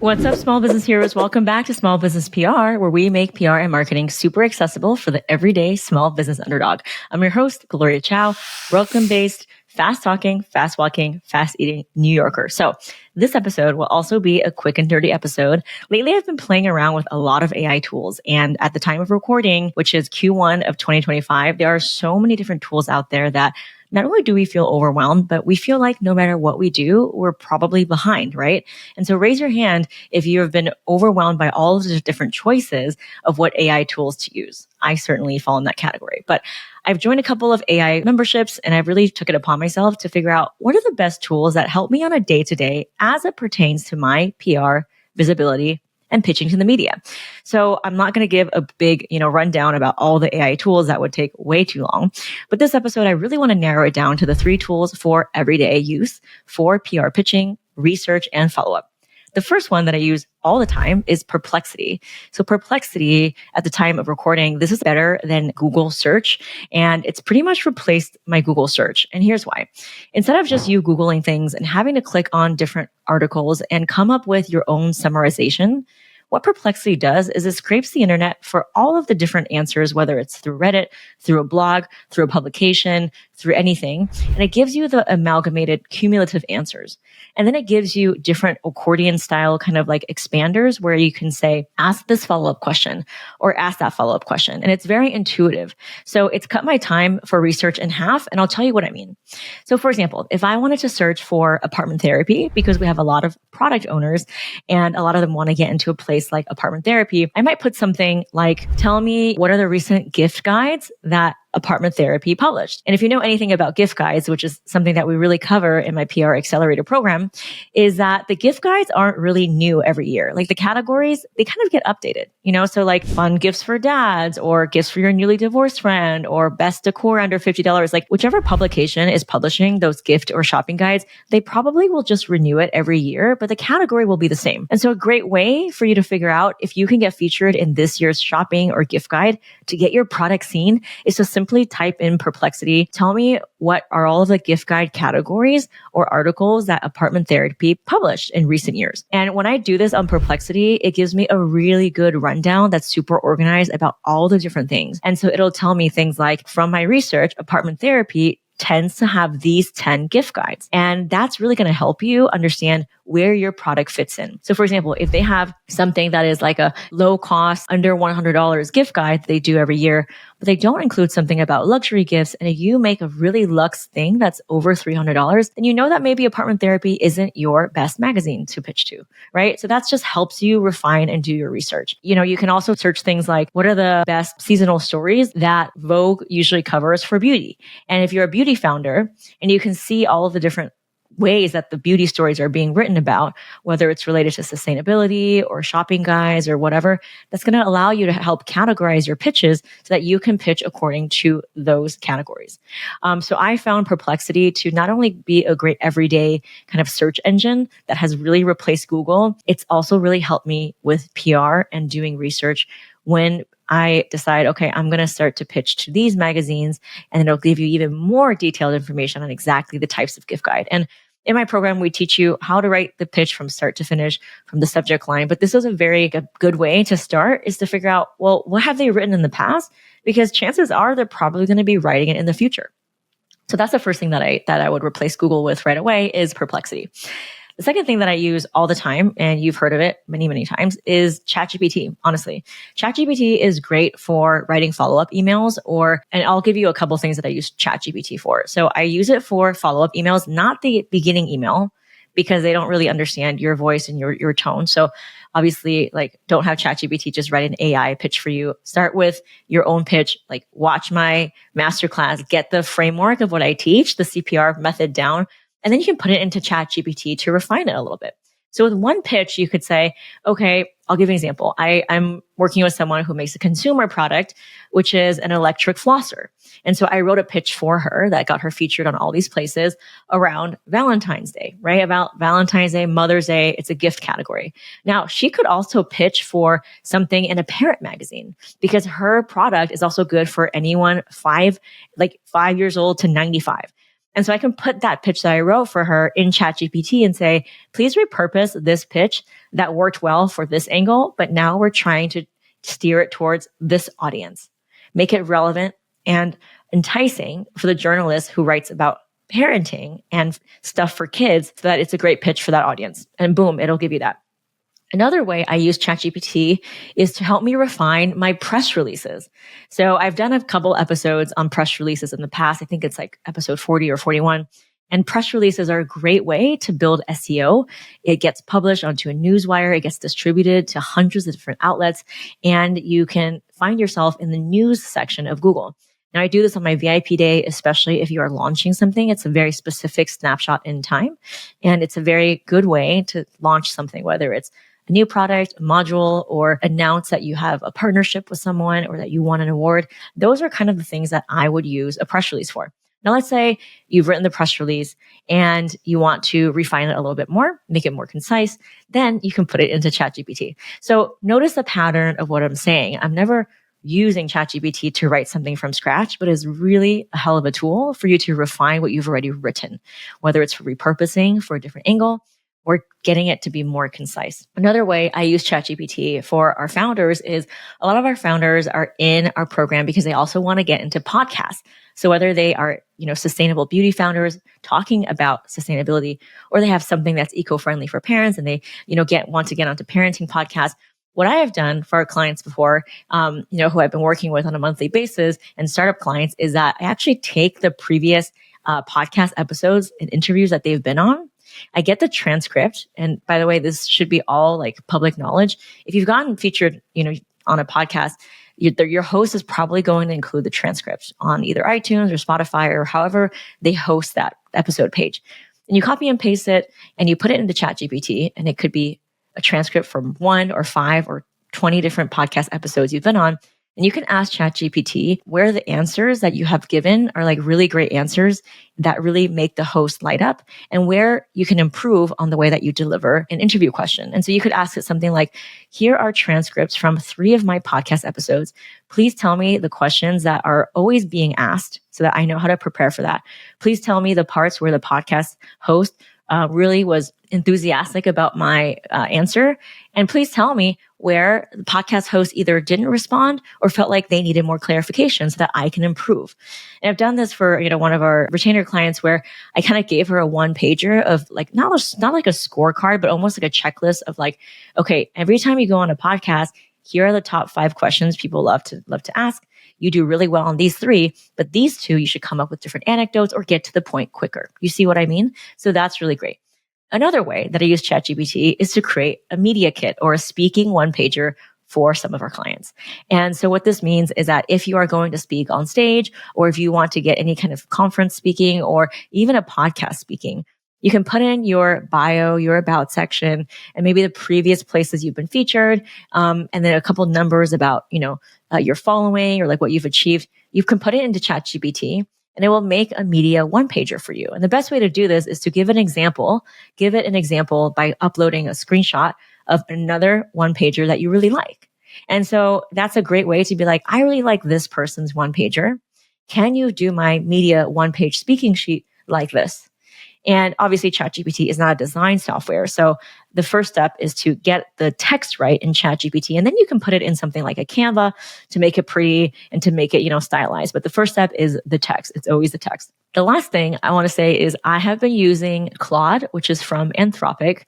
What's up, small business heroes? Welcome back to Small Business PR, where we make PR and marketing super accessible for the everyday small business underdog. I'm your host, Gloria Chow, Brooklyn-based, fast-talking, fast-walking, fast-eating New Yorker. So this episode will also be a quick and dirty episode. Lately, I've been playing around with a lot of AI tools. And at the time of recording, which is Q1 of 2025, there are so many different tools out there that not only do we feel overwhelmed, but we feel like no matter what we do, we're probably behind, right? And so raise your hand if you have been overwhelmed by all of the different choices of what AI tools to use. I certainly fall in that category. But I've joined a couple of AI memberships and I've really took it upon myself to figure out what are the best tools that help me on a day-to-day as it pertains to my PR, visibility, and pitching to the media. So I'm not going to give a big, rundown about all the AI tools. That would take way too long. But this episode, I really want to narrow it down to the 3 tools for everyday use for PR pitching, research, and follow-up. The first one that I use all the time is Perplexity. So Perplexity, at the time of recording, this is better than Google search, and it's pretty much replaced my Google search. And here's why. Instead of just you Googling things and having to click on different articles and come up with your own summarization, what Perplexity does is it scrapes the internet for all of the different answers, whether it's through Reddit, through a blog, through a publication, through anything. And it gives you the amalgamated cumulative answers. And then it gives you different accordion style kind of like expanders where you can say, ask this follow-up question or ask that follow-up question. And it's very intuitive. So it's cut my time for research in half. And I'll tell you what I mean. So for example, if I wanted to search for apartment therapy, because we have a lot of product owners and a lot of them want to get into a place like apartment therapy, I might put something like, tell me what are the recent gift guides that apartment therapy published. And if you know anything about gift guides, which is something that we really cover in my PR Accelerator program, is that the gift guides aren't really new every year. Like the categories, they kind of get updated, so like fun gifts for dads or gifts for your newly divorced friend or best decor under $50, like whichever publication is publishing those gift or shopping guides, they probably will just renew it every year, but the category will be the same. And so a great way for you to figure out if you can get featured in this year's shopping or gift guide to get your product seen is to simply type in Perplexity. Tell me what are all of the gift guide categories or articles that apartment therapy published in recent years. And when I do this on Perplexity, it gives me a really good rundown that's super organized about all the different things. And so it'll tell me things like, from my research, apartment therapy tends to have these 10 gift guides. And that's really going to help you understand where your product fits in. So for example, if they have something that is like a low cost, under $100 gift guide that they do every year, but they don't include something about luxury gifts, and if you make a really luxe thing that's over $300, then you know that maybe apartment therapy isn't your best magazine to pitch to, right? So that just helps you refine and do your research. You can also search things like, what are the best seasonal stories that Vogue usually covers for beauty? And if you're a beauty founder and you can see all of the different ways that the beauty stories are being written about, whether it's related to sustainability or shopping guides or whatever, that's going to allow you to help categorize your pitches so that you can pitch according to those categories. So I found Perplexity to not only be a great everyday kind of search engine that has really replaced Google, it's also really helped me with PR and doing research when I decide, okay, I'm going to start to pitch to these magazines, and it'll give you even more detailed information on exactly the types of gift guide. And in my program, we teach you how to write the pitch from start to finish from the subject line. But this is a very good way to start, is to figure out, well, what have they written in the past? Because chances are they're probably going to be writing it in the future. So that's the first thing that I would replace Google with right away is Perplexity. The second thing that I use all the time, and you've heard of it many, many times, is ChatGPT. Honestly, ChatGPT is great for writing follow-up emails, and I'll give you a couple things that I use ChatGPT for. So I use it for follow-up emails, not the beginning email, because they don't really understand your voice and your tone. So obviously, like, don't have ChatGPT just write an AI pitch for you. Start with your own pitch, like watch my masterclass, get the framework of what I teach, the CPR method down, and then you can put it into ChatGPT to refine it a little bit. So with one pitch, you could say, okay, I'll give you an example. I'm working with someone who makes a consumer product, which is an electric flosser. And so I wrote a pitch for her that got her featured on all these places around Valentine's Day, right? About Valentine's Day, Mother's Day, it's a gift category. Now, she could also pitch for something in a parent magazine because her product is also good for anyone 5 years old to 95. And so I can put that pitch that I wrote for her in ChatGPT and say, please repurpose this pitch that worked well for this angle, but now we're trying to steer it towards this audience. Make it relevant and enticing for the journalist who writes about parenting and stuff for kids so that it's a great pitch for that audience. And boom, it'll give you that. Another way I use ChatGPT is to help me refine my press releases. So I've done a couple episodes on press releases in the past. I think it's like episode 40 or 41. And press releases are a great way to build SEO. It gets published onto a newswire. It gets distributed to hundreds of different outlets. And you can find yourself in the news section of Google. Now, I do this on my VIP day, especially if you are launching something. It's a very specific snapshot in time. And it's a very good way to launch something, whether it's a new product, a module, or announce that you have a partnership with someone or that you won an award. Those are kind of the things that I would use a press release for. Now, let's say you've written the press release and you want to refine it a little bit more, make it more concise, then you can put it into ChatGPT. So notice the pattern of what I'm saying. I'm never using ChatGPT to write something from scratch, but is really a hell of a tool for you to refine what you've already written, whether it's for repurposing for a different angle, or getting it to be more concise. Another way I use ChatGPT for our founders is a lot of our founders are in our program because they also want to get into podcasts. So whether they are, sustainable beauty founders talking about sustainability, or they have something that's eco-friendly for parents and they, want to get onto parenting podcasts. What I have done for our clients before, who I've been working with on a monthly basis and startup clients is that I actually take the previous podcast episodes and interviews that they've been on. I get the transcript. And by the way, this should be all like public knowledge. If you've gotten featured, on a podcast, your host is probably going to include the transcript on either iTunes or Spotify or however they host that episode page. And you copy and paste it and you put it into ChatGPT, and it could be a transcript from 1 or 5 or 20 different podcast episodes you've been on. And you can ask ChatGPT where the answers that you have given are like really great answers that really make the host light up, and where you can improve on the way that you deliver an interview question. And so you could ask it something like, here are transcripts from 3 of my podcast episodes. Please tell me the questions that are always being asked so that I know how to prepare for that. Please tell me the parts where the podcast host really was enthusiastic about my answer. And please tell me where the podcast host either didn't respond or felt like they needed more clarification so that I can improve. And I've done this for, one of our retainer clients where I kind of gave her a 1-pager of like, not like a scorecard, but almost like a checklist of like, okay, every time you go on a podcast, here are the top 5 questions people love to ask. You do really well on these 3, but these 2, you should come up with different anecdotes or get to the point quicker. You see what I mean? So that's really great. Another way that I use ChatGPT is to create a media kit or a speaking 1-pager for some of our clients. And so what this means is that if you are going to speak on stage, or if you want to get any kind of conference speaking or even a podcast speaking, you can put in your bio, your about section, and maybe the previous places you've been featured, and then a couple numbers about, your following or like what you've achieved. You can put it into ChatGPT and it will make a media 1-pager for you. And the best way to do this is to give it an example by uploading a screenshot of another 1-pager that you really like. And so that's a great way to be like, I really like this person's 1-pager. Can you do my media 1-page speaking sheet like this? And obviously ChatGPT is not a design software. So the first step is to get the text right in ChatGPT. And then you can put it in something like a Canva to make it pretty and to make it, stylized. But the first step is the text. It's always the text. The last thing I want to say is I have been using Claude, which is from Anthropic,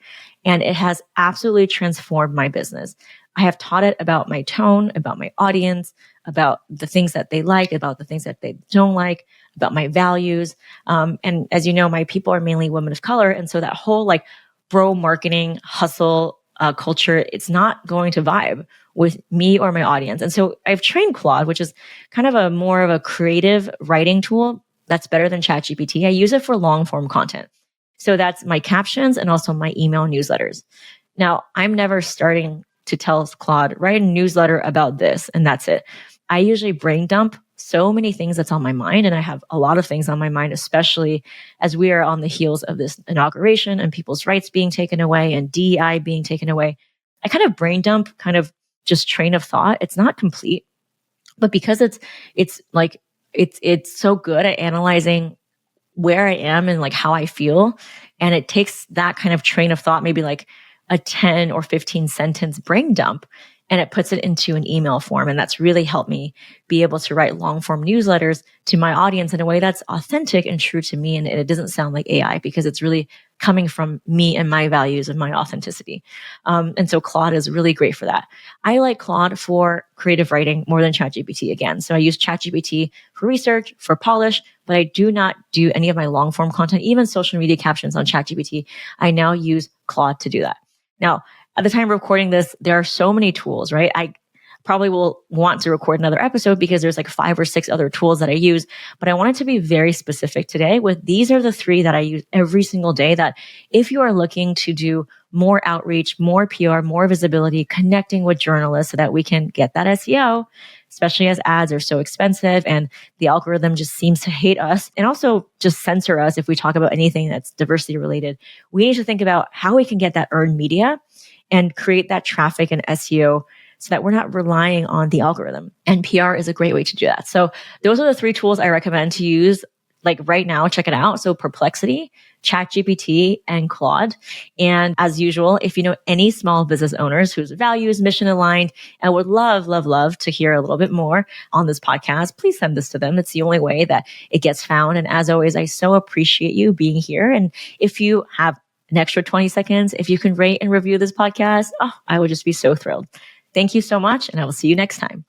and it has absolutely transformed my business. I have taught it about my tone, about my audience, about the things that they like, about the things that they don't like, about my values. And as you know, my people are mainly women of color. And so that whole like bro marketing hustle culture, it's not going to vibe with me or my audience. And so I've trained Claude, which is kind of a more of a creative writing tool that's better than ChatGPT. I use it for long form content. So that's my captions and also my email newsletters. Now, I'm never starting to tell Claude, write a newsletter about this, and that's it. I usually brain dump so many things that's on my mind, and I have a lot of things on my mind, especially as we are on the heels of this inauguration and people's rights being taken away and DEI being taken away. I kind of brain dump, kind of just train of thought. It's not complete, but because it's so good at analyzing where I am and like how I feel. And it takes that kind of train of thought, maybe like a 10 or 15 sentence brain dump, and it puts it into an email form. And that's really helped me be able to write long form newsletters to my audience in a way that's authentic and true to me. And it doesn't sound like AI because it's really coming from me and my values and my authenticity. And so Claude is really great for that. I like Claude for creative writing more than ChatGPT again. So I use ChatGPT for research, for polish, but I do not do any of my long form content, even social media captions on ChatGPT. I now use Claude to do that. Now, at the time of recording this, there are so many tools, right? I probably will want to record another episode because there's like 5 or 6 other tools that I use, but I wanted to be very specific today with these are the 3 that I use every single day that if you are looking to do more outreach, more PR, more visibility, connecting with journalists so that we can get that SEO, especially as ads are so expensive and the algorithm just seems to hate us and also just censor us if we talk about anything that's diversity related. We need to think about how we can get that earned media and create that traffic and SEO so that we're not relying on the algorithm. And PR is a great way to do that. So those are the 3 tools I recommend to use like right now. Check it out. So Perplexity, ChatGPT, and Claude. And as usual, if you know any small business owners whose values, mission aligned, and would love to hear a little bit more on this podcast, please send this to them. It's the only way that it gets found. And as always, I so appreciate you being here. And if you have an extra 20 seconds, if you can rate and review this podcast, I would just be so thrilled. Thank you so much, and I will see you next time.